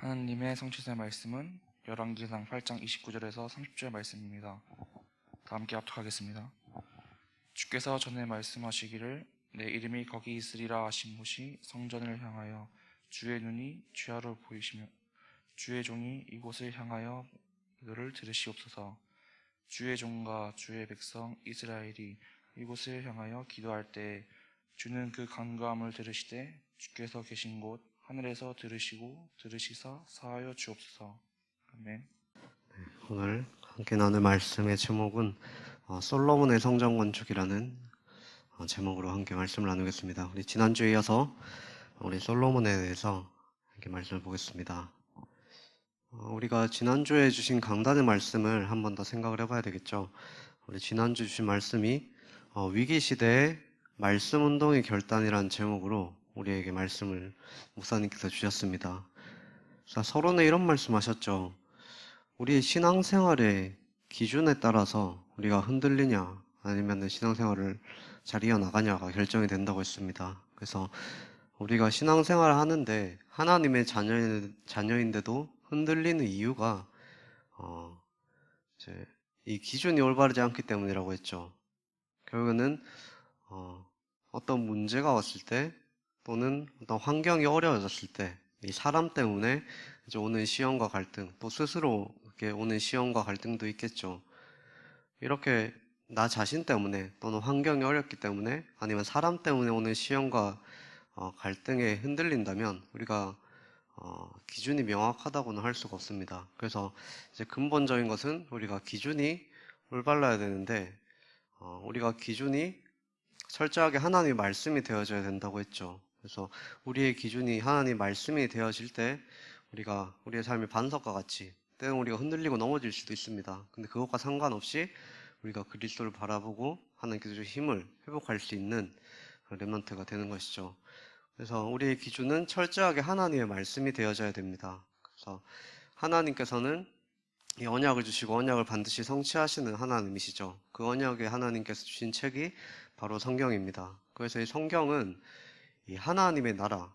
하나님의 성취된 말씀은 열왕기상 8장 29절에서 30절 말씀입니다. 다 함께 합독하겠습니다. 주께서 전에 말씀하시기를 내 이름이 거기 있으리라 하신 곳이 성전을 향하여 주의 눈이 주야로 보이시며 주의 종이 이곳을 향하여 너를 들으시옵소서. 주의 종과 주의 백성 이스라엘이 이곳을 향하여 기도할 때 주는 그 간구함을 들으시되 주께서 계신 곳 하늘에서 들으시고 들으시사 사하여 주옵소서. 아멘. 오늘 함께 나눌 말씀의 제목은 솔로몬의 성전 건축이라는 제목으로 함께 말씀을 나누겠습니다. 우리 지난주에 이어서 우리 솔로몬에 대해서 함께 말씀을 보겠습니다. 우리가 지난주에 주신 강단의 말씀을 한 번 더 생각을 해봐야 되겠죠. 우리 지난주 주신 말씀이 위기시대의 말씀운동의 결단이라는 제목으로 우리에게 말씀을 목사님께서 주셨습니다. 서론에 이런 말씀하셨죠. 우리 신앙생활의 기준에 따라서 우리가 흔들리냐 아니면 신앙생활을 잘 이어나가냐가 결정이 된다고 했습니다. 그래서 우리가 신앙생활을 하는데 하나님의 자녀인데도 흔들리는 이유가 이제 이 기준이 올바르지 않기 때문이라고 했죠. 결국에는 어떤 문제가 왔을 때 또는 어떤 환경이 어려워졌을 때 이 사람 때문에 이제 오는 시험과 갈등, 또 스스로 이렇게 오는 시험과 갈등도 있겠죠. 이렇게 나 자신 때문에 또는 환경이 어렵기 때문에 아니면 사람 때문에 오는 시험과 갈등에 흔들린다면 우리가 기준이 명확하다고는 할 수가 없습니다. 그래서 이제 근본적인 것은 우리가 기준이 올바라야 되는데 우리가 기준이 철저하게 하나님의 말씀이 되어져야 된다고 했죠. 그래서 우리의 기준이 하나님 말씀이 되어질 때 우리가 우리의 삶의 반석과 같이 때로는 우리가 흔들리고 넘어질 수도 있습니다. 근데 그것과 상관없이 우리가 그리스도를 바라보고 하나님께서 주신 힘을 회복할 수 있는 렘넌트가 되는 것이죠. 그래서 우리의 기준은 철저하게 하나님의 말씀이 되어져야 됩니다. 그래서 하나님께서는 이 언약을 주시고 언약을 반드시 성취하시는 하나님이시죠. 그 언약에 하나님께서 주신 책이 바로 성경입니다. 그래서 이 성경은 이 하나님의 나라,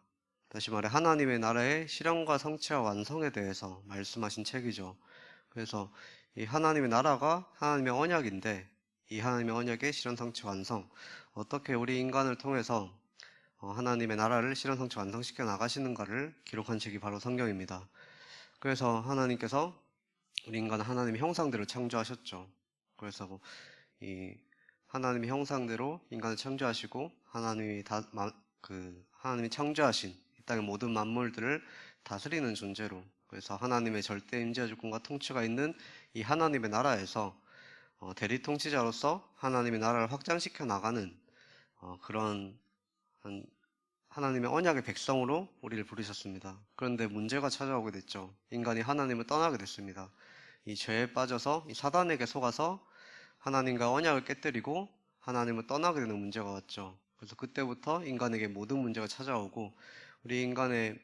다시 말해 하나님의 나라의 실현과 성취와 완성에 대해서 말씀하신 책이죠. 그래서 이 하나님의 나라가 하나님의 언약인데 이 하나님의 언약의 실현, 성취, 완성, 어떻게 우리 인간을 통해서 하나님의 나라를 실현, 성취, 완성시켜 나가시는가를 기록한 책이 바로 성경입니다. 그래서 하나님께서 우리 인간은 하나님의 형상대로 창조하셨죠. 그래서 이 하나님의 형상대로 인간을 창조하시고 하나님이 하나님이 창조하신 이 땅의 모든 만물들을 다스리는 존재로, 그래서 하나님의 절대 임재 주권과 통치가 있는 이 하나님의 나라에서 대리 통치자로서 하나님의 나라를 확장시켜 나가는 그런 하나님의 언약의 백성으로 우리를 부르셨습니다. 그런데 문제가 찾아오게 됐죠. 인간이 하나님을 떠나게 됐습니다. 이 죄에 빠져서 이 사단에게 속아서 하나님과 언약을 깨뜨리고 하나님을 떠나게 되는 문제가 왔죠. 그래서 그때부터 인간에게 모든 문제가 찾아오고 우리 인간은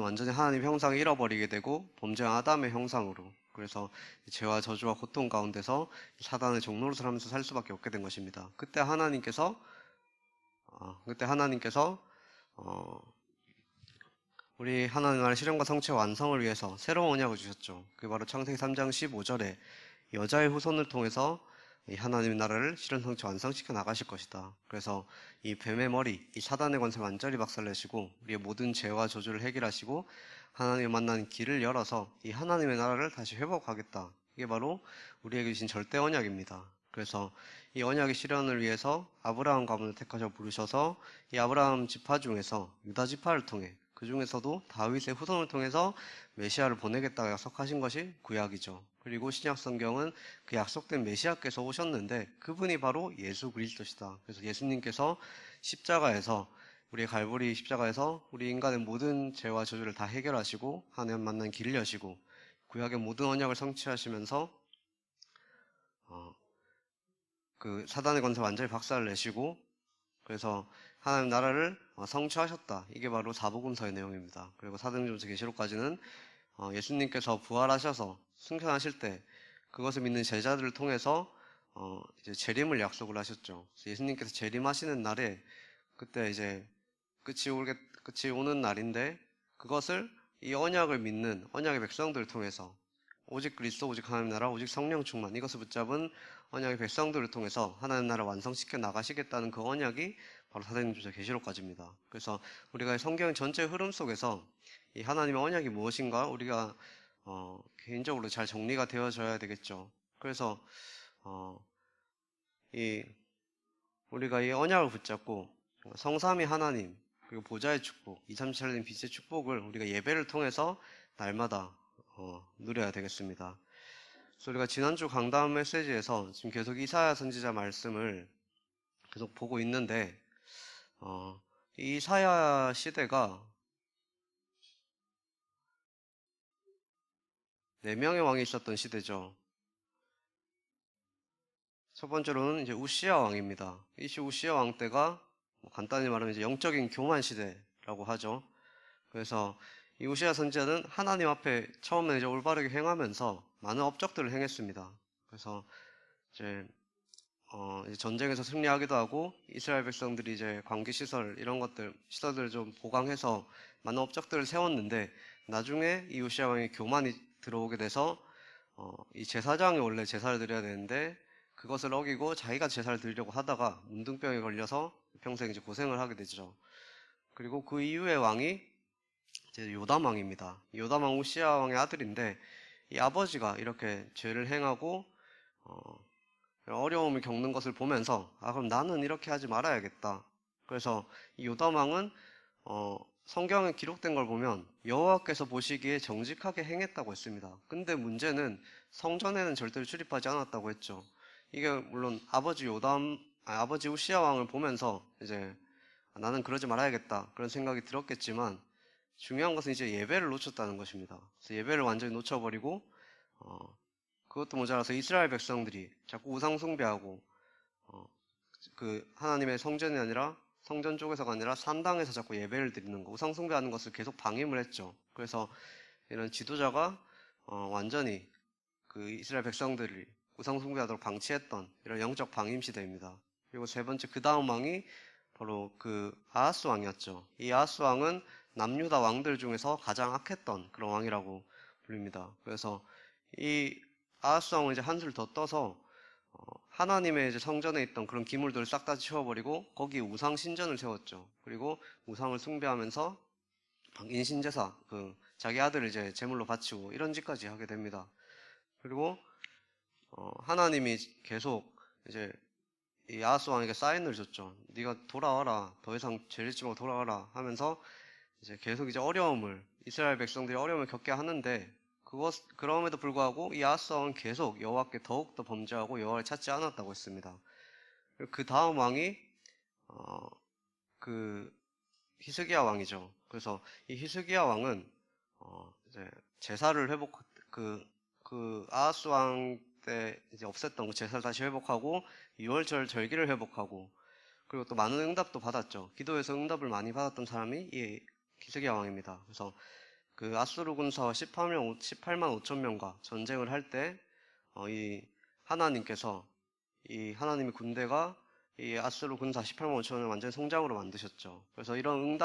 완전히 하나님의 형상을 잃어버리게 되고 범죄한 아담의 형상으로, 그래서 죄와 저주와 고통 가운데서 사단의 종노릇을 하면서 살 수밖에 없게 된 것입니다. 그때 하나님께서 우리 하나님 나라의 실현과 성취와 완성을 위해서 새로운 언약을 주셨죠. 그게 바로 창세기 3장 15절에 여자의 후손을 통해서 이 하나님의 나라를 실현, 성취, 완성시켜 나가실 것이다. 그래서 이 뱀의 머리, 이 사단의 권세를 완전히 박살내시고 우리의 모든 죄와 저주를 해결하시고 하나님을 만나는 길을 열어서 이 하나님의 나라를 다시 회복하겠다. 이게 바로 우리에게 주신 절대 언약입니다. 그래서 이 언약의 실현을 위해서 아브라함 가문을 택하셔 부르셔서 이 아브라함 지파 중에서 유다 지파를 통해, 그 중에서도 다윗의 후손을 통해서 메시아를 보내겠다고 약속하신 것이 구약이죠. 그리고 신약 성경은 그 약속된 메시아께서 오셨는데 그분이 바로 예수 그리스도시다. 그래서 예수님께서 십자가에서, 우리 갈보리 십자가에서 우리 인간의 모든 죄와 저주를 다 해결하시고 하나님 만난 길을 여시고 구약의 모든 언약을 성취하시면서 그 사단의 권세 완전히 박살을 내시고 그래서 하나님 나라를 성취하셨다. 이게 바로 사복음서의 내용입니다. 그리고 사도행전서 계시록까지는 예수님께서 부활하셔서 승천하실 때 그것을 믿는 제자들을 통해서 이제 재림을 약속을 하셨죠. 예수님께서 재림하시는 날에 그때 이제 끝이 오는 날인데 그것을 이 언약을 믿는 언약의 백성들을 통해서 오직 그리스도, 오직 하나님 나라, 오직 성령 충만, 이것을 붙잡은 언약의 백성들을 통해서 하나님 나라 완성시켜 나가시겠다는 그 언약이 바로 사도행전 6장 계시록까지입니다. 그래서 우리가 성경 전체 흐름 속에서 이 하나님의 언약이 무엇인가 우리가 개인적으로 잘 정리가 되어져야 되겠죠. 그래서 우리가 이 언약을 붙잡고 성삼위 하나님, 그리고 보좌의 축복, 237년 빛의 축복을 우리가 예배를 통해서 날마다 누려야 되겠습니다. 그래서 우리가 지난주 강단 메시지에서 지금 계속 이사야 선지자 말씀을 계속 보고 있는데 이 이사야 시대가 4명의 왕이 있었던 시대죠. 첫 번째로는 이제 우시야 왕입니다. 이 우시야 왕 때가 간단히 말하면 이제 영적인 교만 시대라고 하죠. 그래서 이 우시야 선지자는 하나님 앞에 처음에 이제 올바르게 행하면서 많은 업적들을 행했습니다. 그래서 이제 전쟁에서 승리하기도 하고 이스라엘 백성들이 이제 관계 시설 이런 시설들을 좀 보강해서 많은 업적들을 세웠는데 나중에 이 우시야 왕의 교만이 들어오게 돼서 이 제사장이 원래 제사를 드려야 되는데 그것을 어기고 자기가 제사를 드리려고 하다가 문둥병에 걸려서 평생 이제 고생을 하게 되죠. 그리고 그 이후의 왕이 이제 요담 왕입니다. 요담 왕 우시야 왕의 아들인데 이 아버지가 이렇게 죄를 행하고 어려움을 겪는 것을 보면서 그럼 나는 이렇게 하지 말아야겠다. 그래서 이 요담 왕은 성경에 기록된 걸 보면 여호와께서 보시기에 정직하게 행했다고 했습니다. 근데 문제는 성전에는 절대로 출입하지 않았다고 했죠. 이게 물론 아버지 우시야 왕을 보면서 이제 나는 그러지 말아야겠다 그런 생각이 들었겠지만 중요한 것은 이제 예배를 놓쳤다는 것입니다. 그래서 예배를 완전히 놓쳐버리고 그것도 모자라서 이스라엘 백성들이 자꾸 우상 숭배하고 그 하나님의 성전이 아니라 성전 쪽에서가 아니라 산당에서 자꾸 예배를 드리는 거, 우상 숭배하는 것을 계속 방임을 했죠. 그래서 이런 지도자가 완전히 그 이스라엘 백성들이 우상 숭배하도록 방치했던 이런 영적 방임 시대입니다. 그리고 세 번째 그 다음 왕이 바로 그 아하스 왕이었죠. 이 아하스 왕은 남유다 왕들 중에서 가장 악했던 그런 왕이라고 불립니다. 그래서 이 아하스 왕은 이제 한술 더 떠서 하나님의 이제 성전에 있던 그런 기물들을 싹 다 치워버리고 거기에 우상 신전을 세웠죠. 그리고 우상을 숭배하면서 인신제사, 자기 아들을 이제 제물로 바치고 이런 짓까지 하게 됩니다. 그리고 하나님이 계속 이제 이 아하스 왕에게 사인을 줬죠. 네가 돌아와라, 더 이상 죄 짓지 말고 돌아와라 하면서 이제 계속 이제 이스라엘 백성들이 어려움을 겪게 하는데 그럼에도 불구하고 이 아하스 왕은 계속 여호와께 더욱더 범죄하고 여호와를 찾지 않았다고 했습니다. 그 다음 왕이 그 히스기야 왕이죠. 그래서 이 히스기야 왕은 이제 제사를 그 아하스 왕 때 이제 없앴던 그 제사를 다시 회복하고 유월절 절기를 회복하고 그리고 또 많은 응답도 받았죠. 기도에서 응답을 많이 받았던 사람이 이 히스기야 왕입니다. 그래서 그 아수르 군사와 18만 5천 명과 전쟁을 할 때 이 하나님께서 이 하나님의 군대가 이 아수르 군사 18만 5천을 완전히 성장으로 만드셨죠. 그래서 이런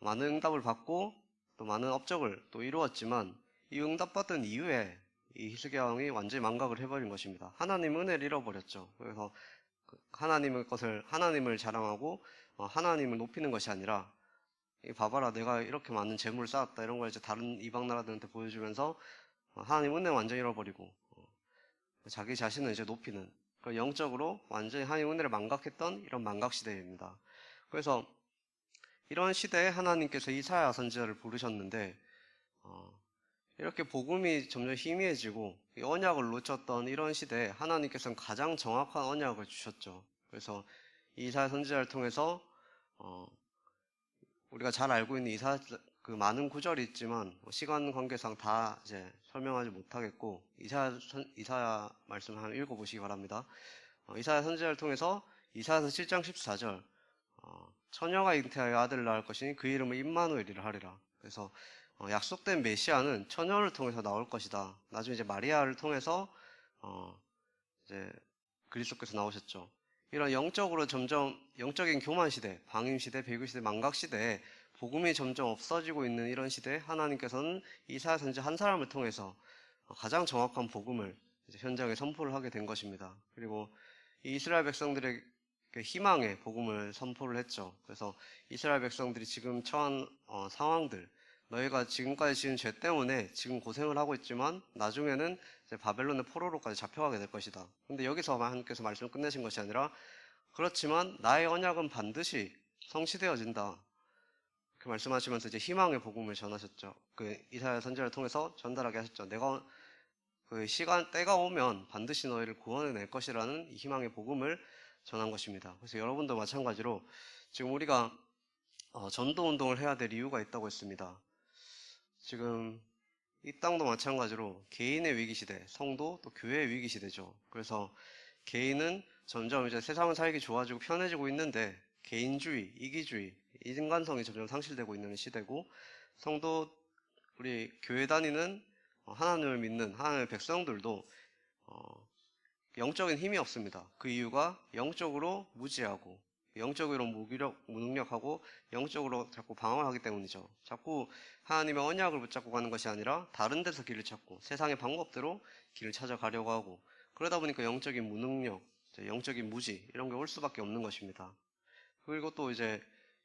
많은 응답을 받고 또 많은 업적을 또 이루었지만 이 응답받은 이후에 이 히스기야 왕이 완전히 망각을 해버린 것입니다. 하나님 은혜를 잃어버렸죠. 그래서 하나님을 자랑하고 하나님을 높이는 것이 아니라 봐봐라 내가 이렇게 많은 재물을 쌓았다 이런 걸 이제 다른 이방 나라들한테 보여주면서 하나님 은혜 완전히 잃어버리고 자기 자신을 이제 높이는 영적으로 완전히 하나님 은혜를 망각했던 이런 망각 시대입니다. 그래서 이런 시대에 하나님께서 이사야 선지자를 부르셨는데 이렇게 복음이 점점 희미해지고 언약을 놓쳤던 이런 시대에 하나님께서는 가장 정확한 언약을 주셨죠. 그래서 이사야 선지자를 통해서 우리가 잘 알고 있는 그 많은 구절이 있지만 시간 관계상 다 이제 설명하지 못하겠고 이사야 말씀 한번 읽어보시기 바랍니다. 이사야 선지자를 통해서 이사야서 7장 14절 처녀가 잉태하여 아들을 낳을 것이니 그 이름을 임마누엘이라 하리라. 그래서 약속된 메시아는 처녀를 통해서 나올 것이다. 나중에 이제 마리아를 통해서 이제 그리스도께서 나오셨죠. 이런 영적으로 점점 영적인 교만 시대, 방임 시대, 배교 시대, 망각 시대에 복음이 점점 없어지고 있는 이런 시대에 하나님께서는 이사야 선지자 한 사람을 통해서 가장 정확한 복음을 이제 현장에 선포를 하게 된 것입니다. 그리고 이 이스라엘 백성들에게 희망의 복음을 선포를 했죠. 그래서 이스라엘 백성들이 지금 처한 상황들, 너희가 지금까지 지은 죄 때문에 지금 고생을 하고 있지만 나중에는 이제 바벨론의 포로로까지 잡혀가게 될 것이다. 근데 여기서 하나님께서 말씀을 끝내신 것이 아니라 그렇지만 나의 언약은 반드시 성취되어진다. 그 말씀하시면서 이제 희망의 복음을 전하셨죠. 그 이사야 선지자를 통해서 전달하게 하셨죠. 내가 그 시간 때가 오면 반드시 너희를 구원해낼 것이라는 이 희망의 복음을 전한 것입니다. 그래서 여러분도 마찬가지로 지금 우리가 전도 운동을 해야 될 이유가 있다고 했습니다. 지금 이 땅도 마찬가지로 개인의 위기 시대, 성도 또 교회의 위기 시대죠. 그래서 개인은 점점 이제 세상은 살기 좋아지고 편해지고 있는데 개인주의, 이기주의, 인간성이 점점 상실되고 있는 시대고, 성도 우리 교회 다니는 하나님을 믿는 하나님의 백성들도 영적인 힘이 없습니다. 그 이유가 영적으로 무지하고 영적으로 무능력하고 영적으로 자꾸 방황하기 때문이죠. 자꾸 하나님의 언약을 붙잡고 가는 것이 아니라 다른 데서 길을 찾고 세상의 방법대로 길을 찾아가려고 하고, 그러다 보니까 영적인 무능력, 영적인 무지 이런 게 올 수밖에 없는 것입니다. 그리고 또 이제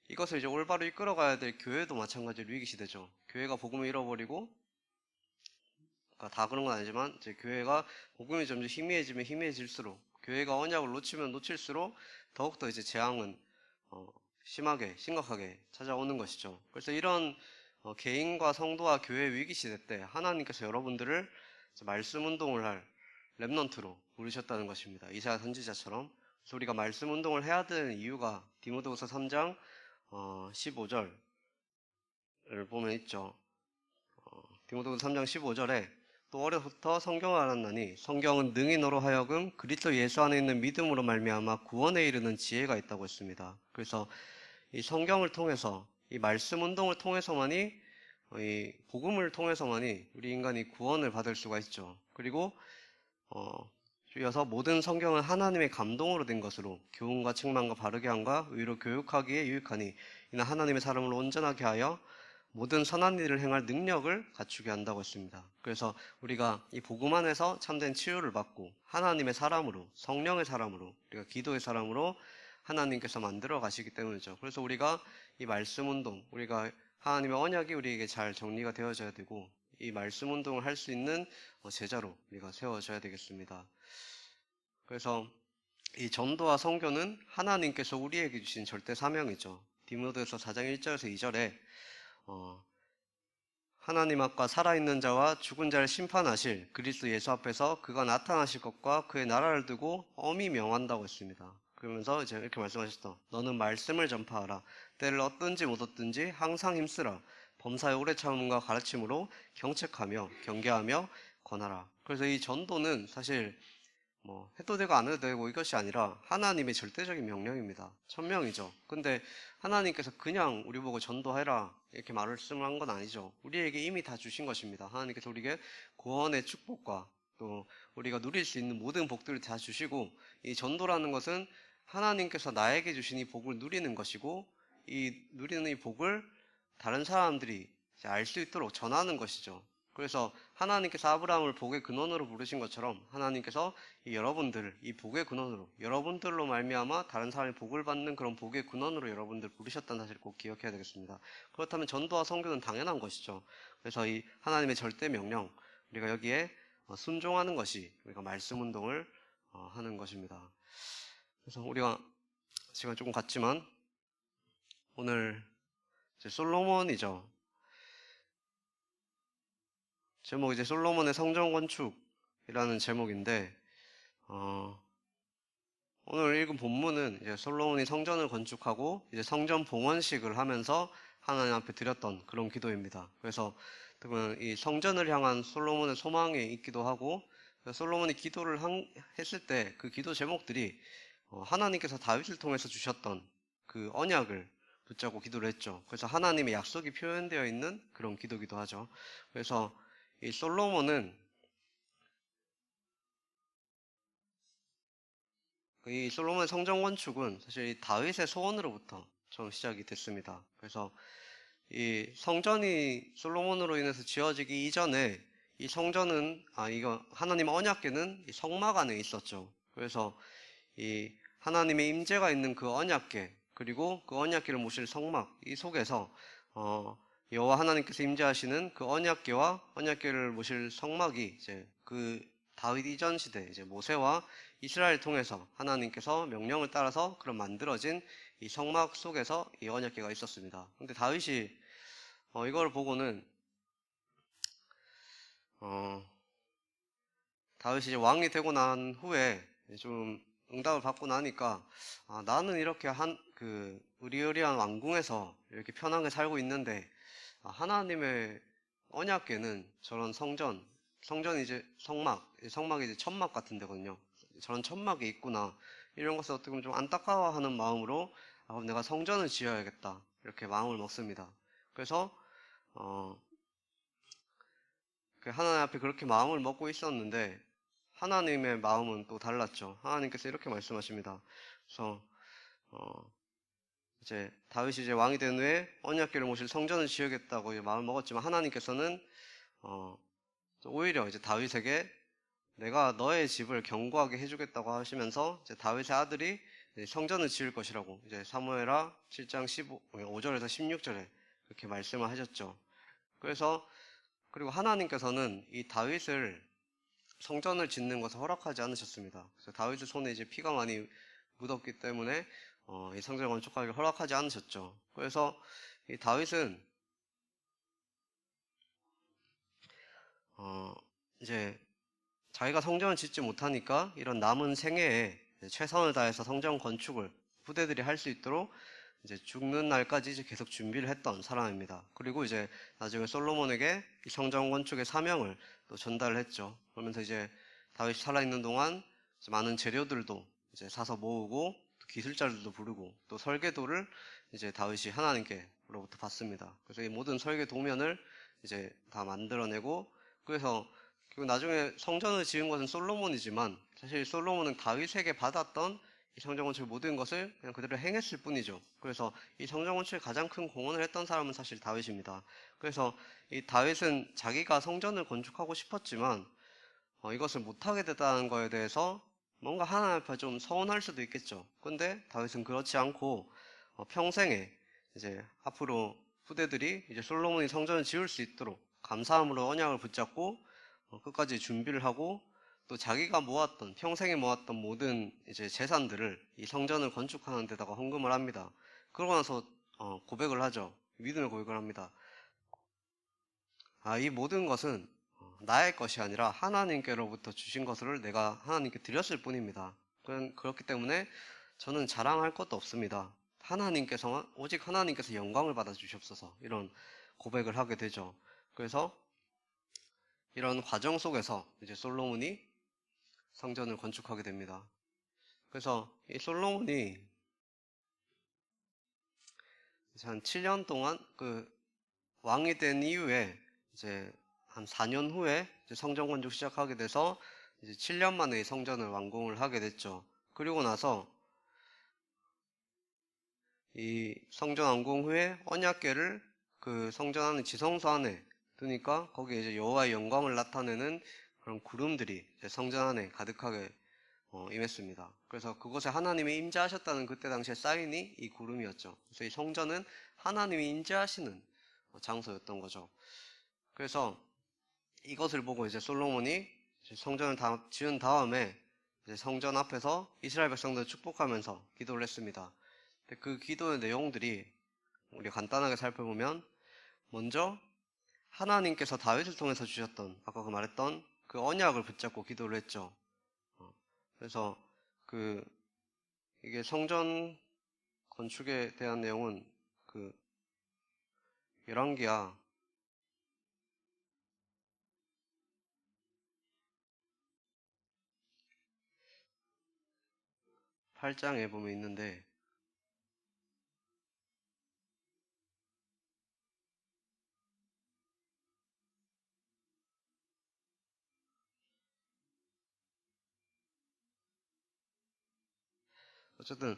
이것을 이제 올바로 이끌어가야 될 교회도 마찬가지로 위기 시대죠. 교회가 복음을 잃어버리고, 그러니까 다 그런 건 아니지만 이제 교회가 복음이 점점 희미해지면 희미해질수록, 교회가 언약을 놓치면 놓칠수록 더욱더 이제 재앙은 심하게 심각하게 찾아오는 것이죠. 그래서 이런 개인과 성도와 교회 위기 시대 때 하나님께서 여러분들을 말씀 운동을 할 렘넌트로 부르셨다는 것입니다. 이사야 선지자처럼. 그래서 우리가 말씀 운동을 해야 되는 이유가 디모데후서 3장 15절을 보면 있죠. 디모데후서 3장 15절에 또 어려서부터 성경을 알았나니 성경은 능히 너로 하여금 그리스도 예수 안에 있는 믿음으로 말미암아 구원에 이르는 지혜가 있다고 했습니다. 그래서 이 성경을 통해서, 이 말씀 운동을 통해서만이, 이 복음을 통해서만이 우리 인간이 구원을 받을 수가 있죠. 그리고 이어서 모든 성경은 하나님의 감동으로 된 것으로 교훈과 책망과 바르게 함과 의로 교육하기에 유익하니 이는 하나님의 사람을 온전하게 하여 모든 선한 일을 행할 능력을 갖추게 한다고 했습니다. 그래서 우리가 이 복음 안에서 참된 치유를 받고 하나님의 사람으로, 성령의 사람으로, 우리가 기도의 사람으로 하나님께서 만들어 가시기 때문이죠. 그래서 우리가 이 말씀 운동, 우리가 하나님의 언약이 우리에게 잘 정리가 되어져야 되고, 이 말씀 운동을 할 수 있는 제자로 우리가 세워져야 되겠습니다. 그래서 이 전도와 선교는 하나님께서 우리에게 주신 절대 사명이죠. 디모데후서 4장 1절에서 2절에 하나님 앞과 살아있는 자와 죽은 자를 심판하실 그리스도 예수 앞에서 그가 나타나실 것과 그의 나라를 두고 엄히 명한다고 했습니다. 그러면서 이제 이렇게 말씀하셨어. 너는 말씀을 전파하라. 때를 얻든지 못 얻든지 항상 힘쓰라. 범사의 오래 참음과 가르침으로 경책하며 경계하며 권하라. 그래서 이 전도는 사실 해도 되고 안 해도 되고 이것이 아니라 하나님의 절대적인 명령입니다. 천명이죠. 근데 하나님께서 그냥 우리 보고 전도해라 이렇게 말씀을 한 건 아니죠. 우리에게 이미 다 주신 것입니다. 하나님께서 우리에게 구원의 축복과 또 우리가 누릴 수 있는 모든 복들을 다 주시고, 이 전도라는 것은 하나님께서 나에게 주신 이 복을 누리는 것이고, 이 누리는 이 복을 다른 사람들이 알 수 있도록 전하는 것이죠. 그래서 하나님께서 아브라함을 복의 근원으로 부르신 것처럼 하나님께서 여러분들을 이 복의 근원으로, 여러분들로 말미암아 다른 사람이 복을 받는 그런 복의 근원으로 여러분들 부르셨다는 사실을 꼭 기억해야 되겠습니다. 그렇다면 전도와 선교는 당연한 것이죠. 그래서 이 하나님의 절대 명령, 우리가 여기에 순종하는 것이 우리가 말씀 운동을 하는 것입니다. 그래서 우리가 시간 조금 갔지만 오늘 이제 솔로몬이죠. 제목이 이제 솔로몬의 성전 건축이라는 제목인데, 오늘 읽은 본문은 이제 솔로몬이 성전을 건축하고 이제 성전 봉헌식을 하면서 하나님 앞에 드렸던 그런 기도입니다. 그래서 이 성전을 향한 솔로몬의 소망이 있기도 하고, 솔로몬이 기도를 했을 때 그 기도 제목들이 하나님께서 다윗을 통해서 주셨던 그 언약을 붙잡고 기도를 했죠. 그래서 하나님의 약속이 표현되어 있는 그런 기도기도 하죠. 그래서 이 솔로몬은 이 솔로몬의 성전 건축은 사실 이 다윗의 소원으로부터 처음 시작이 됐습니다. 그래서 이 성전이 솔로몬으로 인해서 지어지기 이전에 이 성전은 이거 하나님 언약궤는 이 성막 안에 있었죠. 그래서 이 하나님의 임재가 있는 그 언약궤 그리고 그 언약궤를 모실 성막 이 속에서 여호와 하나님께서 임재하시는 그 언약궤와 언약궤를 모실 성막이 이제 그 다윗 이전 시대 이제 모세와 이스라엘 통해서 하나님께서 명령을 따라서 그런 만들어진 이 성막 속에서 이 언약궤가 있었습니다. 근데 다윗이 이걸 보고는 다윗이 이제 왕이 되고 난 후에 좀 응답을 받고 나니까 나는 이렇게 의리의리한 왕궁에서 이렇게 편하게 살고 있는데 하나님의 언약궤는 저런 성전이 이제 성막이 이제 천막 같은 데거든요. 저런 천막이 있구나. 이런 것을 어떻게 보면 좀 안타까워하는 마음으로 그럼 내가 성전을 지어야겠다. 이렇게 마음을 먹습니다. 그래서 그 하나님 앞에 그렇게 마음을 먹고 있었는데 하나님의 마음은 또 달랐죠. 하나님께서 이렇게 말씀하십니다. 그래서 이제 다윗이 이제 왕이 된 후에 언약궤를 모실 성전을 지으겠다고 마음을 먹었지만 하나님께서는 오히려 이제 다윗에게 내가 너의 집을 견고하게 해주겠다고 하시면서 이제 다윗의 아들이 성전을 지을 것이라고 이제 사무엘하 7장 5절에서 16절에 그렇게 말씀을 하셨죠. 그리고 하나님께서는 이 다윗을 성전을 짓는 것을 허락하지 않으셨습니다. 그래서 다윗의 손에 이제 피가 많이 묻었기 때문에 이 성전을 건축하기를 허락하지 않으셨죠. 그래서 이 다윗은 이제 자기가 성전을 짓지 못하니까 이런 남은 생애에 최선을 다해서 성전 건축을 후대들이 할 수 있도록 이제 죽는 날까지 이제 계속 준비를 했던 사람입니다. 그리고 이제 나중에 솔로몬에게 이 성전 건축의 사명을 또 전달을 했죠. 그러면서 이제 다윗이 살아있는 동안 많은 재료들도 이제 사서 모으고 기술자들도 부르고 또 설계도를 이제 다윗이 하나님께로부터 받습니다. 그래서 이 모든 설계 도면을 이제 다 만들어내고 그래서 나중에 성전을 지은 것은 솔로몬이지만 사실 솔로몬은 다윗에게 받았던 이 성전 건축 모든 것을 그냥 그대로 행했을 뿐이죠. 그래서 이 성전 건축에 가장 큰 공헌을 했던 사람은 사실 다윗입니다. 그래서 이 다윗은 자기가 성전을 건축하고 싶었지만 이것을 못하게 됐다는 거에 대해서 뭔가 하나님 앞에 좀 서운할 수도 있겠죠. 근데 다윗은 그렇지 않고 평생에 이제 앞으로 후대들이 이제 솔로몬이 성전을 지을 수 있도록 감사함으로 언약을 붙잡고 끝까지 준비를 하고 또 자기가 평생에 모았던 모든 이제 재산들을 이 성전을 건축하는 데다가 헌금을 합니다. 그러고 나서 고백을 하죠. 믿음의 고백을 합니다. 이 모든 것은 나의 것이 아니라 하나님께로부터 주신 것을 내가 하나님께 드렸을 뿐입니다. 그렇기 때문에 저는 자랑할 것도 없습니다. 오직 하나님께서 영광을 받아 주시옵소서 이런 고백을 하게 되죠. 그래서 이런 과정 속에서 이제 솔로몬이 성전을 건축하게 됩니다. 그래서 이 솔로몬이 한 7년 동안 그 왕이 된 이후에 이제 한 4년 후에 이제 성전 건축 시작하게 돼서 이제 7년 만에 성전을 완공을 하게 됐죠. 그리고 나서 이 성전 완공 후에 언약궤를 그 성전 안에 지성소 안에 두니까 거기에 이제 여호와의 영광을 나타내는 그런 구름들이 이제 성전 안에 가득하게 임했습니다. 그래서 그곳에 하나님이 임재하셨다는 그때 당시의 사인이 이 구름이었죠. 그래서 이 성전은 하나님이 임재하시는 장소였던 거죠. 그래서 이것을 보고 이제 솔로몬이 성전을 다 지은 다음에 이제 성전 앞에서 이스라엘 백성들을 축복하면서 기도를 했습니다. 그 기도의 내용들이 우리 간단하게 살펴보면 먼저 하나님께서 다윗을 통해서 주셨던 아까 말했던 그 언약을 붙잡고 기도를 했죠. 그래서 이게 성전 건축에 대한 내용은 열왕기하 8장에 보면 있는데 어쨌든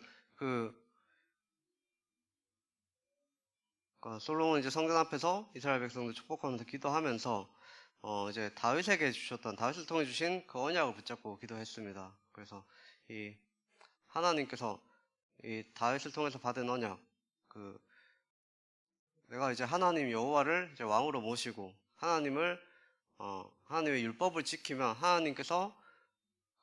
그러니까 솔로몬은 이제 성전 앞에서 이스라엘 백성들 축복하면서 기도하면서 이제 다윗에게 주셨던, 다윗을 통해 주신 그 언약을 붙잡고 기도했습니다. 그래서 이 하나님께서 이 다윗을 통해서 받은 언약, 그 내가 이제 하나님 여호와를 이제 왕으로 모시고 하나님의 율법을 지키면 하나님께서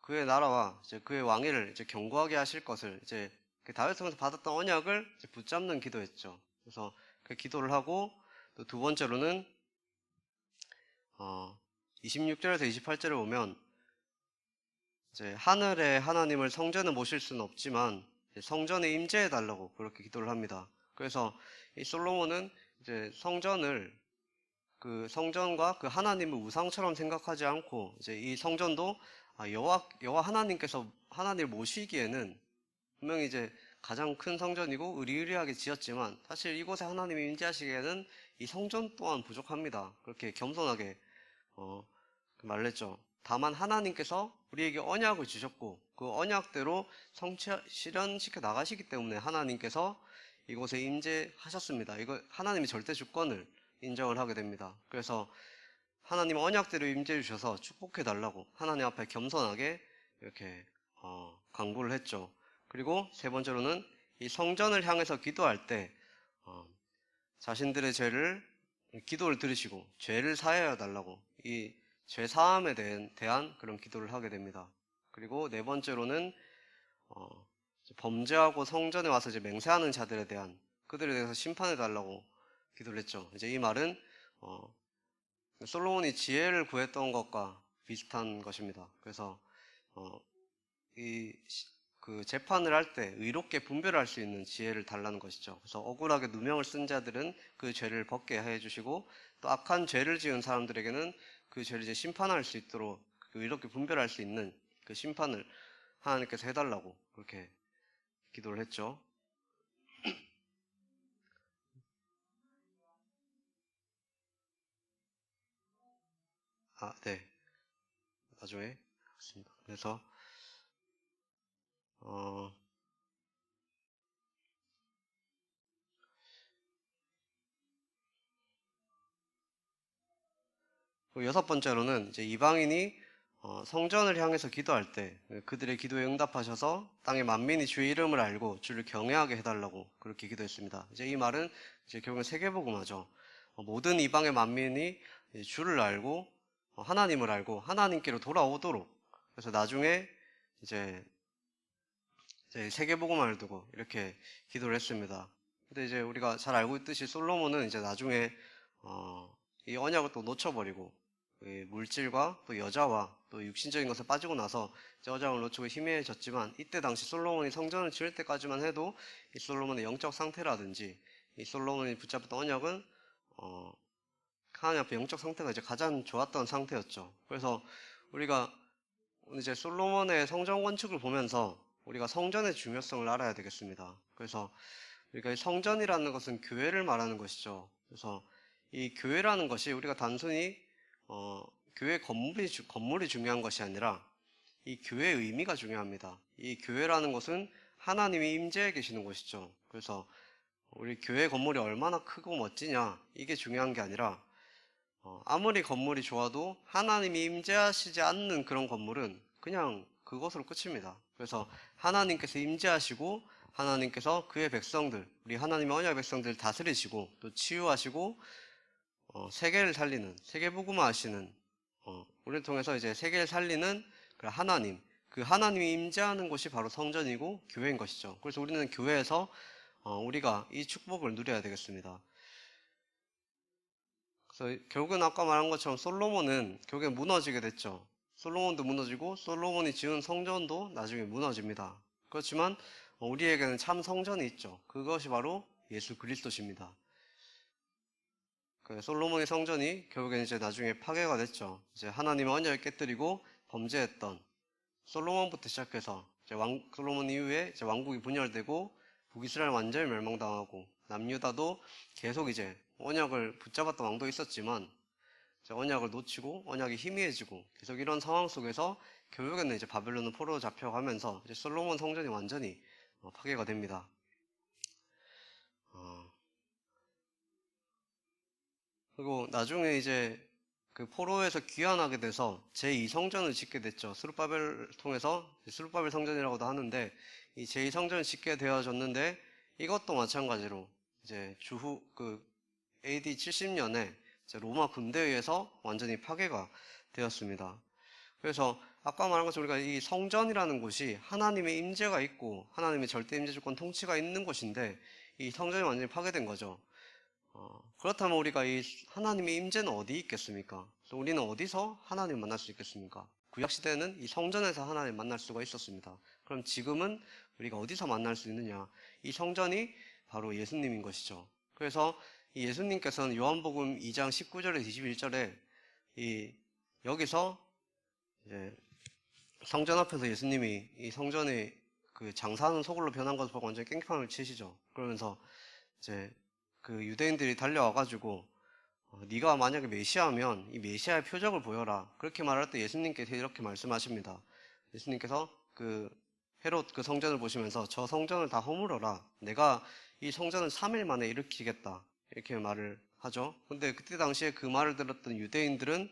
그의 나라와 이제 그의 왕위를 이제 견고하게 하실 것을 이제 그 다윗을 통해서 받았던 언약을 이제 붙잡는 기도였죠. 그래서 그 기도를 하고 또 두 번째로는 26절에서 28절을 보면 이제 하늘의 하나님을 성전에 모실 수는 없지만 성전에 임재해 달라고 그렇게 기도를 합니다. 그래서 이 솔로몬은 이제 그 성전과 그 하나님을 우상처럼 생각하지 않고 이제 이 성전도 여호와 하나님께서 하나님을 모시기에는 분명히 이제 가장 큰 성전이고 의리의리하게 지었지만 사실 이곳에 하나님이 임재하시기에는 이 성전 또한 부족합니다. 그렇게 겸손하게 말했죠. 다만 하나님께서 우리에게 언약을 주셨고 그 언약대로 실현시켜 나가시기 때문에 하나님께서 이곳에 임재하셨습니다. 이거 하나님이 절대 주권을 인정을 하게 됩니다. 그래서 하나님 언약대로 임재해 주셔서 축복해 달라고 하나님 앞에 겸손하게 이렇게 간구를 했죠. 그리고 세 번째로는 이 성전을 향해서 기도할 때 자신들의 기도를 들으시고 죄를 사하여 달라고 이 죄 사함에 대한 그런 기도를 하게 됩니다. 그리고 네 번째로는 범죄하고 성전에 와서 이제 맹세하는 자들에 대한 그들에 대해서 심판해 달라고 기도를 했죠. 이제 이 말은 솔로몬이 지혜를 구했던 것과 비슷한 것입니다. 그래서 그 재판을 할 때 의롭게 분별할 수 있는 지혜를 달라는 것이죠. 그래서 억울하게 누명을 쓴 자들은 그 죄를 벗게 해주시고 또 악한 죄를 지은 사람들에게는 그 죄를 이제 심판할 수 있도록 의롭게 분별할 수 있는 그 심판을 하나님께서 해달라고 그렇게 기도를 했죠. 네. 나중에 하겠습니다. 그래서 여섯 번째로는 이제 이방인이 성전을 향해서 기도할 때 그들의 기도에 응답하셔서 땅의 만민이 주의 이름을 알고 주를 경외하게 해달라고 그렇게 기도했습니다. 이제 이 말은 이제 결국은 세계복음화죠. 모든 이방의 만민이 주를 알고 하나님을 알고 하나님께로 돌아오도록 그래서 나중에 이제 세계복음화를 두고 이렇게 기도를 했습니다. 근데 이제 우리가 잘 알고 있듯이 솔로몬은 이제 나중에 이 언약을 또 놓쳐버리고 물질과 또 여자와 또 육신적인 것에 빠지고 나서 언약을 놓치고 희미해졌지만 이때 당시 솔로몬이 성전을 지을 때까지만 해도 이 솔로몬의 영적 상태라든지 이 솔로몬이 붙잡았던 언약은 하나님 앞에 영적 상태가 이제 가장 좋았던 상태였죠. 그래서 우리가 이제 솔로몬의 성전 건축을 보면서 우리가 성전의 중요성을 알아야 되겠습니다. 그래서 우리가 이 성전이라는 것은 교회를 말하는 것이죠. 그래서 이 교회라는 것이 우리가 단순히 교회 건물이 중요한 것이 아니라 이 교회의 의미가 중요합니다. 이 교회라는 것은 하나님이 임재해 계시는 곳이죠. 그래서 우리 교회 건물이 얼마나 크고 멋지냐 이게 중요한 게 아니라 아무리 건물이 좋아도 하나님이 임재하시지 않는 그런 건물은 그냥 그것으로 끝입니다. 그래서 하나님께서 임재하시고 하나님께서 그의 백성들, 우리 하나님의 언약의 백성들을 다스리시고 또 치유하시고 세계를 살리는 세계복음화 하시는 우리를 통해서 이제 세계를 살리는 그 하나님이 임재하는 곳이 바로 성전이고 교회인 것이죠. 그래서 우리는 교회에서 우리가 이 축복을 누려야 되겠습니다. 그래서 결국은 아까 말한 것처럼 솔로몬은 결국엔 무너지게 됐죠. 솔로몬도 무너지고 솔로몬이 지은 성전도 나중에 무너집니다. 그렇지만 우리에게는 참 성전이 있죠. 그것이 바로 예수 그리스도십니다. 솔로몬의 성전이 결국엔 이제 나중에 파괴가 됐죠. 이제 하나님의 언약을 깨뜨리고 범죄했던 솔로몬부터 시작해서 이제 솔로몬 이후에 이제 왕국이 분열되고 북이스라엘 완전히 멸망당하고 남유다도 계속 이제 언약을 붙잡았던 왕도 있었지만 이제 언약을 놓치고 언약이 희미해지고 계속 이런 상황 속에서 결국에는 이제 바벨론은 포로로 잡혀가면서 이제 솔로몬 성전이 완전히 파괴가 됩니다. 그리고 나중에 이제 그 포로에서 귀환하게 돼서 제2성전을 짓게 됐죠. 스룹바벨을 통해서 스룹바벨 성전이라고도 하는데 이 제2성전을 짓게 되어졌는데 이것도 마찬가지로 이제 주후 그 AD 70년에 로마 군대에 의해서 완전히 파괴가 되었습니다. 그래서 아까 말한 것처럼 우리가 이 성전이라는 곳이 하나님의 임재가 있고 하나님의 절대 임재 주권 통치가 있는 곳인데 이 성전이 완전히 파괴된 거죠. 그렇다면 우리가 이 하나님의 임재는 어디 있겠습니까? 그래서 우리는 어디서 하나님 만날 수 있겠습니까? 구약 시대에는 이 성전에서 하나님 만날 수가 있었습니다. 그럼 지금은 우리가 어디서 만날 수 있느냐? 이 성전이 바로 예수님인 것이죠. 그래서 이 예수님께서는 요한복음 2장 19절에서 21절에 여기서 이제 성전 앞에서 예수님이 이 성전에 그 장사하는 소굴로 변한 것을 보고 완전히 깽판을 치시죠. 그러면서 이제 그 유대인들이 달려와가지고 네가 만약에 메시아면 이 메시아의 표적을 보여라. 그렇게 말할 때 예수님께서 이렇게 말씀하십니다. 예수님께서 그 헤롯 그 성전을 보시면서 저 성전을 다 허물어라. 내가 이 성전을 3일 만에 일으키겠다. 이렇게 말을 하죠. 근데 그때 당시에 그 말을 들었던 유대인들은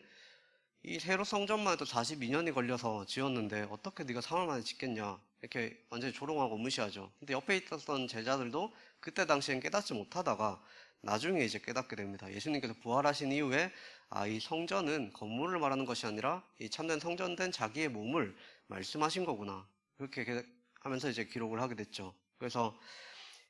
이 헤롯 성전만 해도 42년이 걸려서 지었는데 어떻게 네가 3일 만에 짓겠냐. 이렇게 완전히 조롱하고 무시하죠. 근데 옆에 있었던 제자들도 그때 당시엔 깨닫지 못하다가 나중에 이제 깨닫게 됩니다. 예수님께서 부활하신 이후에 이 성전은 건물을 말하는 것이 아니라 이 참된 성전된 자기의 몸을 말씀하신 거구나. 그렇게 하면서 이제 기록을 하게 됐죠. 그래서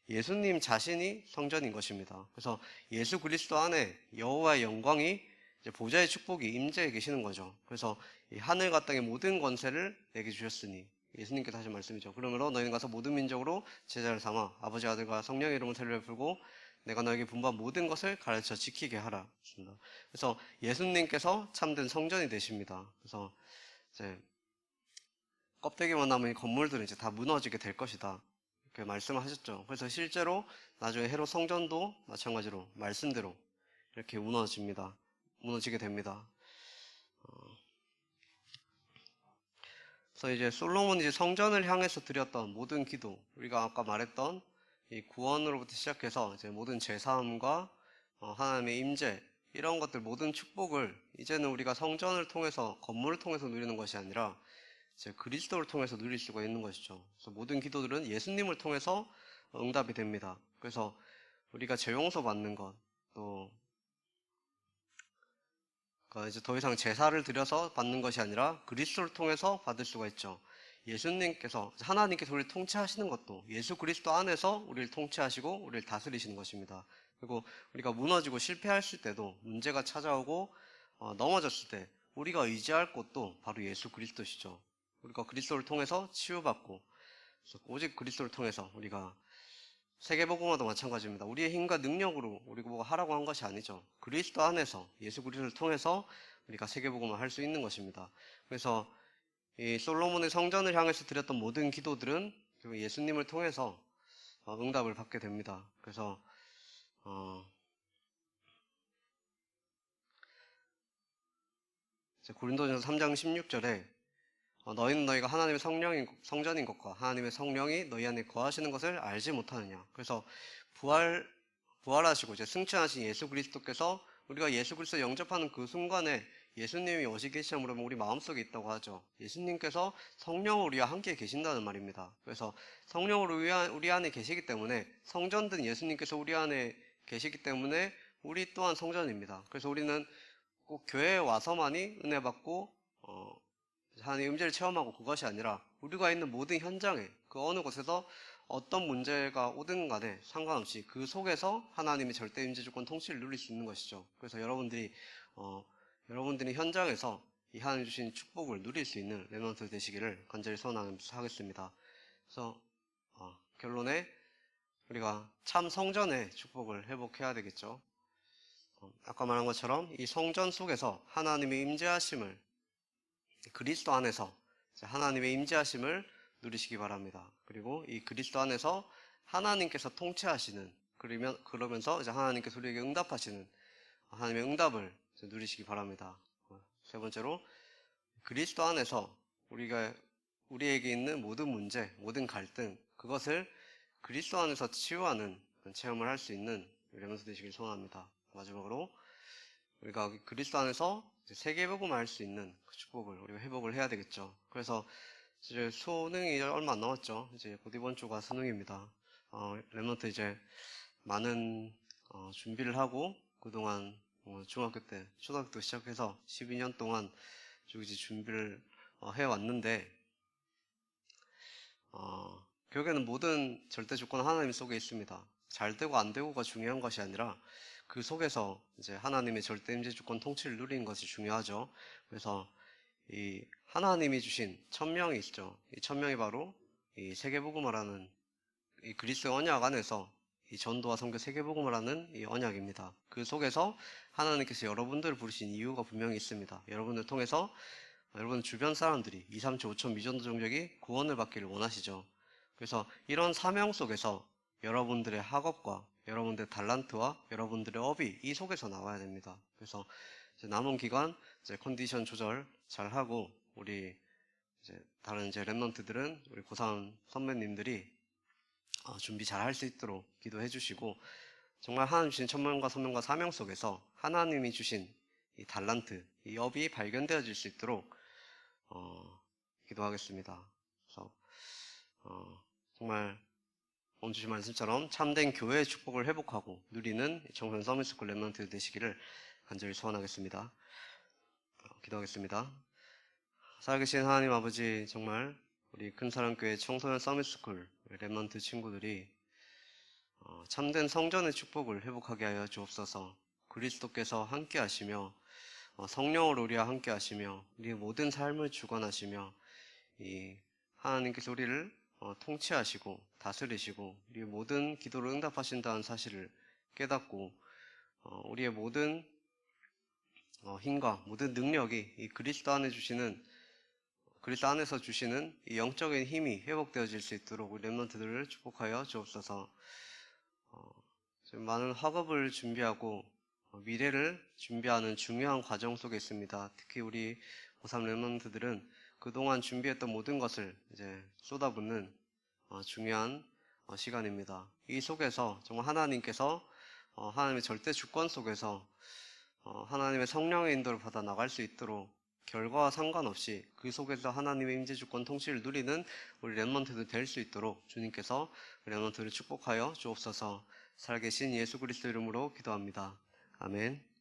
예수님 자신이 성전인 것입니다. 그래서 예수 그리스도 안에 여호와의 영광이 이제 보좌의 축복이 임재해 계시는 거죠. 그래서 이 하늘과 땅의 모든 권세를 내게 주셨으니 예수님께서 하신 말씀이죠. 그러므로 너희는 가서 모든 민족으로 제자를 삼아 아버지 아들과 성령의 이름을 세례를 풀고 내가 너에게 분부한 모든 것을 가르쳐 지키게 하라. 그래서 예수님께서 참된 성전이 되십니다. 그래서 이제 껍데기만 남은 이 건물들은 이제 다 무너지게 될 것이다. 이렇게 말씀을 하셨죠. 그래서 실제로 나중에 헤롯 성전도 마찬가지로 말씀대로 이렇게 무너지게 됩니다. 그래서 이제 솔로몬이 이제 성전을 향해서 드렸던 모든 기도, 우리가 아까 말했던 이 구원으로부터 시작해서 이제 모든 제사함과 하나님의 임재 이런 것들 모든 축복을 이제는 우리가 성전을 통해서 건물을 통해서 누리는 것이 아니라 이제 그리스도를 통해서 누릴 수가 있는 것이죠. 그래서 모든 기도들은 예수님을 통해서 응답이 됩니다. 그래서 우리가 재용서 받는 것, 또 이제 더 이상 제사를 드려서 받는 것이 아니라 그리스도를 통해서 받을 수가 있죠. 하나님께서 우리를 통치하시는 것도 예수 그리스도 안에서 우리를 통치하시고 우리를 다스리시는 것입니다. 그리고 우리가 무너지고 실패했을 때도 문제가 찾아오고 넘어졌을 때 우리가 의지할 곳도 바로 예수 그리스도시죠. 우리가 그리스도를 통해서 치유받고 오직 그리스도를 통해서 우리가 세계복음화도 마찬가지입니다. 우리의 힘과 능력으로 우리가 뭐가 하라고 한 것이 아니죠. 그리스도 안에서 예수 그리스도를 통해서 우리가 세계복음을 할 수 있는 것입니다. 그래서 이 솔로몬의 성전을 향해서 드렸던 모든 기도들은 예수님을 통해서 응답을 받게 됩니다. 그래서 고린도전서 3장 16절에 너희는 너희가 하나님의 성전인 것과 하나님의 성령이 너희 안에 거하시는 것을 알지 못하느냐. 그래서 부활하시고 이제 승천하신 예수 그리스도께서 우리가 예수 그리스도 영접하는 그 순간에 예수님이 어디 계시냐 물으면 우리 마음속에 있다고 하죠. 예수님께서 성령으로 우리와 함께 계신다는 말입니다. 그래서 성령으로 우리 안에 계시기 때문에 성전된 예수님께서 우리 안에 계시기 때문에 우리 또한 성전입니다. 그래서 우리는 꼭 교회에 와서만이 은혜 받고 하나님의 임재를 체험하고 그것이 아니라 우리가 있는 모든 현장에 그 어느 곳에서 어떤 문제가 오든 간에 상관없이 그 속에서 하나님의 절대 임재 주권 통치를 누릴 수 있는 것이죠. 그래서 여러분들이 현장에서 이 하나님 주신 축복을 누릴 수 있는 렘넌트 되시기를 간절히 소원하겠습니다. 그래서 결론에 우리가 참 성전의 축복을 회복해야 되겠죠. 아까 말한 것처럼 이 성전 속에서 하나님의 임재하심을 그리스도 안에서 하나님의 임재하심을 누리시기 바랍니다. 그리고 이 그리스도 안에서 하나님께서 통치하시는 그러면서 이제 하나님께서 우리에게 응답하시는 하나님의 응답을 누리시기 바랍니다. 세 번째로 그리스도 안에서 우리에게 있는 모든 문제, 모든 갈등 그것을 그리스도 안에서 치유하는 체험을 할 수 있는 렘넌트 되시길 소원합니다. 마지막으로 우리가 그리스도 안에서 세계복음을 할 수 있는 그 축복을 우리가 회복을 해야 되겠죠. 그래서 이제 수능이 얼마 안 남았죠. 이제 곧 이번 주가 수능입니다. 랩런트 이제 많은 준비를 하고 그동안 중학교 때, 초등학교 시작해서 12년 동안 쭉 이제 준비를 해왔는데 결국에는 모든 절대 조건 하나님 속에 있습니다. 잘 되고 안 되고가 중요한 것이 아니라 그 속에서 이제 하나님의 절대 임재 주권 통치를 누리는 것이 중요하죠. 그래서 이 하나님이 주신 천명이 있죠. 이 천명이 바로 이 세계복음을 하는 이 그리스도의 언약 안에서 이 전도와 선교 세계복음을 하는 이 언약입니다. 그 속에서 하나님께서 여러분들을 부르신 이유가 분명히 있습니다. 여러분을 통해서 여러분 주변 사람들이 2, 3천, 5천 미전도 종족이 구원을 받기를 원하시죠. 그래서 이런 사명 속에서 여러분들의 학업과 여러분들의 달란트와 여러분들의 업이 이 속에서 나와야 됩니다. 그래서 이제 남은 기간 이제 컨디션 조절 잘 하고 우리 이제 다른 이제 랩런트들은 우리 고3 선배님들이 준비 잘 할 수 있도록 기도해 주시고 정말 하나님 주신 천명과 선명과 사명 속에서 하나님이 주신 이 달란트, 이 업이 발견되어질 수 있도록 기도하겠습니다. 그래서 정말 오늘 주신 말씀처럼 참된 교회의 축복을 회복하고 누리는 청소년 서밋스쿨 랩런트 되시기를 간절히 소원하겠습니다. 기도하겠습니다. 살아계신 하나님 아버지, 정말 우리 큰사랑교회 청소년 서밋스쿨 랩런트 친구들이 참된 성전의 축복을 회복하게 하여 주옵소서. 그리스도께서 함께 하시며 성령으로 우리와 함께 하시며 우리의 모든 삶을 주관하시며 이 하나님께서 우리를 통치하시고 다스리시고 우리의 모든 기도를 응답하신다는 사실을 깨닫고 우리의 모든 힘과 모든 능력이 이 그리스도 안에서 주시는 이 영적인 힘이 회복되어질 수 있도록 우리 랩런트들을 축복하여 주옵소서. 지금 많은 학업을 준비하고 미래를 준비하는 중요한 과정 속에 있습니다. 특히 우리 고3 랩런트들은 그동안 준비했던 모든 것을 이제 쏟아붓는 중요한 시간입니다. 이 속에서 정말 하나님께서 하나님의 절대 주권 속에서 하나님의 성령의 인도를 받아 나갈 수 있도록 결과와 상관없이 그 속에서 하나님의 임재 주권 통치를 누리는 우리 랩런트들 될 수 있도록 주님께서 랩런트를 축복하여 주옵소서. 살아계신 예수 그리스도 이름으로 기도합니다. 아멘.